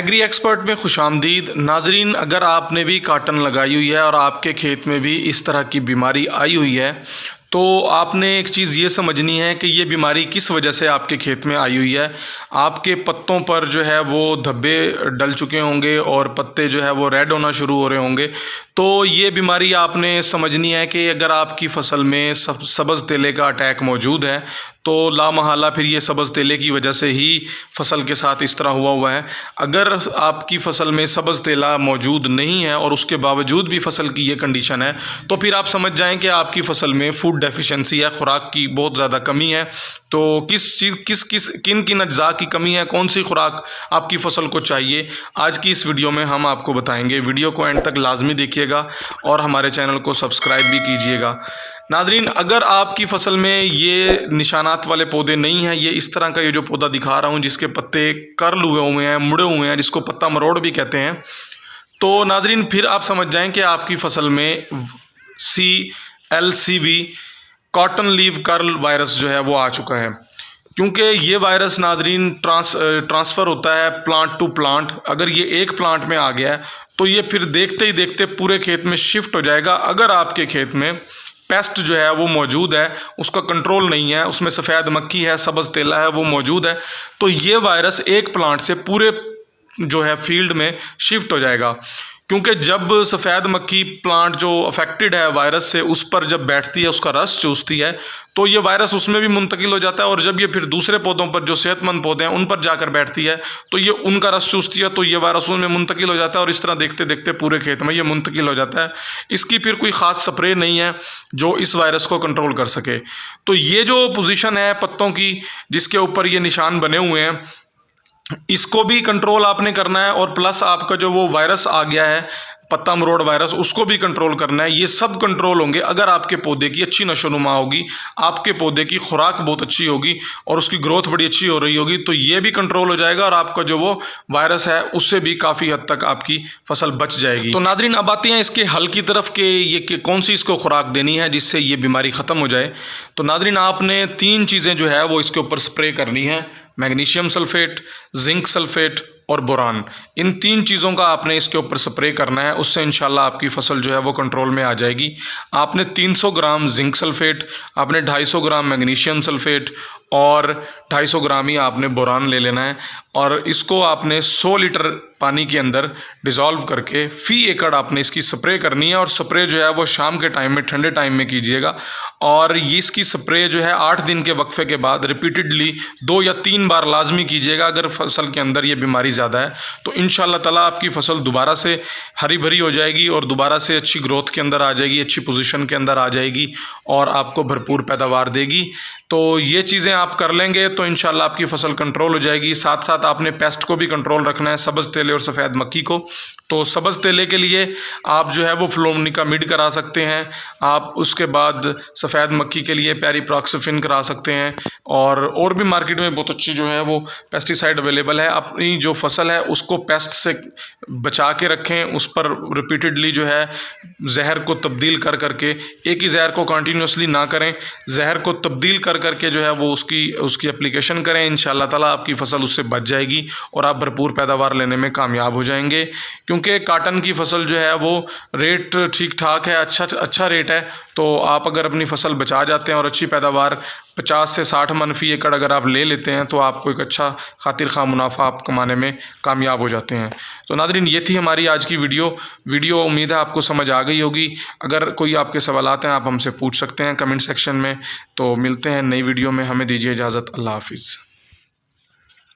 Agree expert में खुशामदीद। नाजरीन, अगर आपने भी काटन लगाई हुई है और आपके खेत में भी इस तरह की बीमारी आई हुई है तो आपने एक चीज़ ये समझनी है कि ये बीमारी किस वजह से आपके खेत में आई हुई है। आपके पत्तों पर जो है वो धब्बे डल चुके होंगे और पत्ते जो है वो रेड होना शुरू हो रहे होंगे। तो ये बीमारी आपने समझनी है कि अगर आपकी फसल में सब्ज़ तेले का अटैक मौजूद है तो लामहला फिर ये सब्ज़ तेले की वजह से ही फसल के साथ इस तरह हुआ है। अगर आपकी फसल में सब्ज़ तेला मौजूद नहीं है और उसके बावजूद भी फसल की ये कंडीशन है तो फिर आप समझ जाएं कि आपकी फसल में फूड डेफिशिएंसी है, खुराक की बहुत ज़्यादा कमी है। तो किन किन अज्जा की कमी है, कौन सी खुराक आपकी फसल को चाहिए, आज की इस वीडियो में हम आपको बताएंगे। वीडियो को एंड तक लाजमी देखिएगा और हमारे चैनल को सब्सक्राइब भी कीजिएगा। नाजरीन, अगर आपकी फसल में ये निशानात वाले पौधे नहीं हैं, ये इस तरह का ये जो पौधा दिखा रहा हूँ जिसके पत्ते कर्ल हुए हैं, मुड़े हुए हैं, जिसको पत्ता मरोड़ भी कहते हैं, तो नाजरीन फिर आप समझ जाएं कि आपकी फसल में CLCV cotton leave curl virus जो है वो आ चुका है। क्योंकि ये वायरस नाजरीन ट्रांसफ़र होता है प्लांट टू प्लांट। अगर ये एक प्लांट में आ गया है तो ये फिर देखते ही देखते पूरे खेत में शिफ्ट हो जाएगा। अगर आपके खेत में पेस्ट जो है वो मौजूद है, उसका कंट्रोल नहीं है, उसमें सफ़ेद मक्खी है, सब्ज़ तेला है, वो मौजूद है, तो ये वायरस एक प्लांट से पूरे जो है फील्ड में शिफ्ट हो जाएगा। क्योंकि जब सफ़ेद मक्खी प्लांट जो अफेक्टेड है वायरस से उस पर जब बैठती है, उसका रस चूसती है, तो ये वायरस उसमें भी मुंतकिल हो जाता है और जब ये फिर दूसरे पौधों पर जो सेहतमंद पौधे हैं उन पर जाकर बैठती है तो ये उनका रस चूसती है, तो ये वायरस उनमें मुंतकिल हो जाता है और इस तरह देखते देखते पूरे खेत में ये मुंतकिल हो जाता है। इसकी फिर कोई ख़ास स्प्रे नहीं है जो इस वायरस को कंट्रोल कर सके। तो ये जो पोजीशन है पत्तों की जिसके ऊपर ये निशान बने हुए हैं, इसको भी कंट्रोल आपने करना है और प्लस आपका जो वो वायरस आ गया है पत्ता मरोड़ वायरस, उसको भी कंट्रोल करना है। ये सब कंट्रोल होंगे अगर आपके पौधे की अच्छी नशोनुमा होगी, आपके पौधे की खुराक बहुत अच्छी होगी और उसकी ग्रोथ बड़ी अच्छी हो रही होगी, तो ये भी कंट्रोल हो जाएगा और आपका जो वो वायरस है उससे भी काफ़ी हद तक आपकी फसल बच जाएगी। तो नादरीन, अब आते हैं इसके हल की तरफ कि ये कौन सी इसको खुराक देनी है जिससे ये बीमारी ख़त्म हो जाए। तो नादरीन, आपने 3 चीज़ें जो है वो इसके ऊपर स्प्रे करनी है: मैग्नीशियम सल्फेट, जिंक सल्फेट और बोरान। इन 3 चीज़ों का आपने इसके ऊपर स्प्रे करना है, उससे इंशाल्लाह आपकी फसल जो है वो कंट्रोल में आ जाएगी। आपने 300 ग्राम जिंक सल्फेट, आपने 250 ग्राम मैग्नीशियम सल्फेट और 250 ग्राम ही आपने बोरान ले लेना है और इसको आपने 100 लीटर पानी के अंदर डिज़ोल्व करके फ़ी एकड़ आपने इसकी स्प्रे करनी है। और स्प्रे जो है वो शाम के टाइम में, ठंडे टाइम में कीजिएगा और ये इसकी स्प्रे जो है 8 दिन के वक्फे के बाद रिपीटेडली 2 या 3 बार लाजमी कीजिएगा। अगर फसल के अंदर ये बीमारी ज़्यादा है तो इंशाल्लाह ताला आपकी फसल दोबारा से हरी भरी हो जाएगी और दोबारा से अच्छी ग्रोथ के अंदर आ जाएगी, अच्छी पोजीशन के अंदर आ जाएगी और आपको भरपूर पैदावार देगी। तो ये चीज़ें आप कर लेंगे तो इंशाल्लाह आपकी फसल कंट्रोल हो जाएगी। साथ साथ आपने पेस्ट को भी कंट्रोल रखना है, सब्ज़ तेले और सफ़ेद मक्खी को। तो सब्ज़ तेले के लिए आप जो है वो फ्लोमिका मिड करा सकते हैं, आप उसके बाद सफ़ेद मक्खी के लिए पेरिप्रॉक्सिफिन करा सकते हैं और भी मार्केट में बहुत अच्छी जो है वो पेस्टिसाइड अवेलेबल है। अपनी जो फसल है उसको पेस्ट से बचा के रखें, उस पर रिपीटेडली जो है जहर को तब्दील कर करके, एक ही जहर को कंटिन्यूसली ना करें, जहर को तब्दील कर करके जो है वो उसकी एप्लीकेशन करें। इंशाल्लाह ताला आपकी फसल उससे बच जाएगी और आप भरपूर पैदावार लेने में कामयाब हो जाएंगे। क्योंकि काटन की फसल जो है वो रेट ठीक ठाक है, अच्छा रेट है। तो आप अगर अपनी फसल बचा जाते हैं और अच्छी पैदावार 50 से 60 मन फ़ी एकड़ अगर आप ले लेते हैं तो आपको एक अच्छा खातिर खा मुनाफा आप कमाने में कामयाब हो जाते हैं। तो नाज़रीन, ये थी हमारी आज की वीडियो। उम्मीद है आपको समझ आ गई होगी। अगर कोई आपके सवालात हैं आप हमसे पूछ सकते हैं कमेंट सेक्शन में। तो मिलते हैं नई वीडियो में, हमें दीजिए इजाज़त। अल्लाह हाफिज़।